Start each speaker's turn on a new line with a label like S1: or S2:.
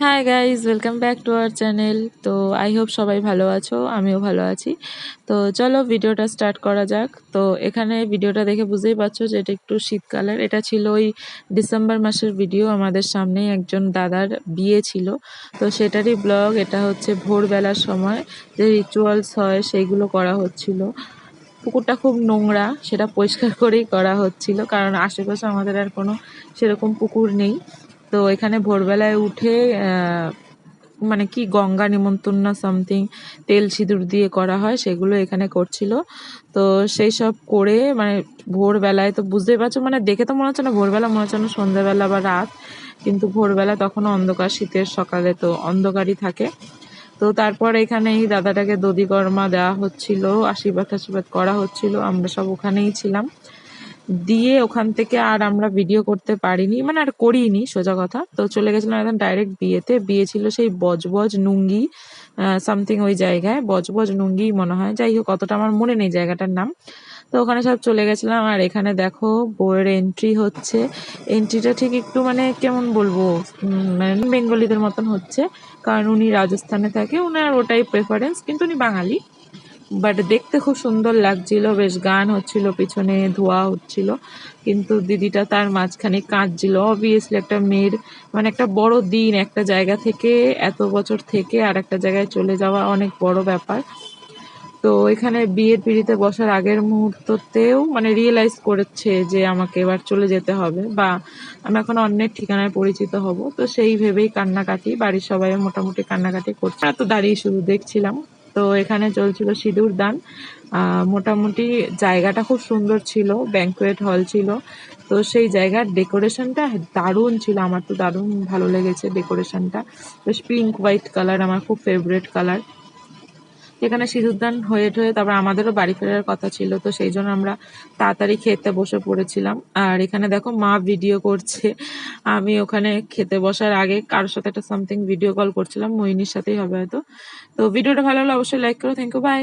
S1: Hi guys, welcome back to our channel. তো I hope সবাই ভালো আছো, আমিও ভালো আছি। তো চলো ভিডিওটা স্টার্ট করা যাক। তো এখানে ভিডিওটা দেখে বুঝতেই পারছো যে এটা একটু শীতকালের। এটা ছিল ওই ডিসেম্বর মাসের ভিডিও। আমাদের সামনেই একজন দাদার বিয়ে ছিল, তো সেটারই ব্লগ। এটা হচ্ছে ভোরবেলার সময় যে রিচুয়ালস হয় সেইগুলো করা হচ্ছিল। পুকুরটা খুব নোংরা, সেটা পরিষ্কার করেই করা হচ্ছিল, কারণ আশেপাশে আমাদের আর কোনো সেরকম পুকুর নেই। তো এখানে ভোরবেলায় উঠে মানে কি গঙ্গা নিমন্ত্রণ না সামথিং তেল সিঁদুর দিয়ে করা হয়, সেগুলো এখানে করছিল। তো সেই সব করে মানে ভোরবেলায় তো বুঝতেই পারছো, মানে দেখে তো মনে হচ্ছে না ভোরবেলা, মনে হচ্ছে না সন্ধ্যাবেলা বা রাত, কিন্তু ভোরবেলা তখনও অন্ধকার, শীতের সকালে তো অন্ধকারই থাকে। তো তারপর এখানে এই দাদাটাকে দধিকর্মা দেওয়া হচ্ছিল, আশীর্বাদ আশীর্বাদ করা হচ্ছিল, আমরা সব ওখানেই ছিলাম। দিয়ে ওখান থেকে আর আমরা ভিডিও করতে পারিনি, মানে আর করিনি সোজা কথা। তো চলে গেছিলাম একদম ডাইরেক্ট বিয়েতে। বিয়ে ছিল সেই বজবজ নুঙ্গি সামথিং, ওই জায়গায় বজবজ নুঙ্গি মনে হয়, যাই হোক অতটা আমার মনে নেই জায়গাটার নাম। তো ওখানে সব চলে গেছিলাম। আর এখানে দেখো বউয়ের এন্ট্রি হচ্ছে। এন্ট্রিটা ঠিক একটু মানে কেমন বলবো, মানে বেঙ্গলিদের মতন হচ্ছে, কারণ উনি রাজস্থানে থাকে, উনার ওটাই প্রেফারেন্স, কিন্তু উনি বাঙালি। বাট দেখতে খুব সুন্দর লাগছিল, বেশ গান হচ্ছিল, পিছনে ধোয়া হচ্ছিল, কিন্তু দিদিটা তার মাঝখানে কাঁদছিল। অবভিয়াসলি একটা মেয়ের মানে একটা বড় দিন, একটা জায়গা থেকে এত বছর থেকে আর একটা জায়গায় চলে যাওয়া অনেক বড় ব্যাপার। তো এখানে বিয়ের পিঁড়িতে বসার আগের মুহূর্ততেও মানে রিয়েলাইজ করেছে যে আমাকে এবার চলে যেতে হবে, বা আমি এখন অন্যের ঠিকানায় পরিচিত হব। তো সেই ভেবেই কান্নাকাটি, বাড়ির সবাই মোটামুটি কান্নাকাটি করছে, আর তো দাঁড়িয়ে শুধু দেখছিলাম। তো এখানে চলছিল সিঁদুর দান। মোটামুটি জায়গাটা খুব সুন্দর ছিল, ব্যাঙ্কোয়েট হল ছিল। তো সেই জায়গার ডেকোরেশনটা দারুণ ছিল, আমার তো দারুণ ভালো লেগেছে ডেকোরেশনটা। বেশ পিঙ্ক হোয়াইট কালার, আমার খুব ফেভারিট কালার। এখানে সিঁদুরদান হয়ে ঠয়ে তারপর আমাদেরও বাড়ি ফেরার কথা ছিল, তো সেই জন্য আমরা তাড়াতাড়ি খেতে বসে পড়েছিলাম। আর এখানে দেখো মা ভিডিও করছে, আমি ওখানে খেতে বসার আগে কারোর সাথে একটা সামথিং ভিডিও কল করছিলাম, মোহিনীর সাথেই হবে হয়তো। তো ভিডিওটা ভালো হলে অবশ্যই লাইক করো। Thank you, by.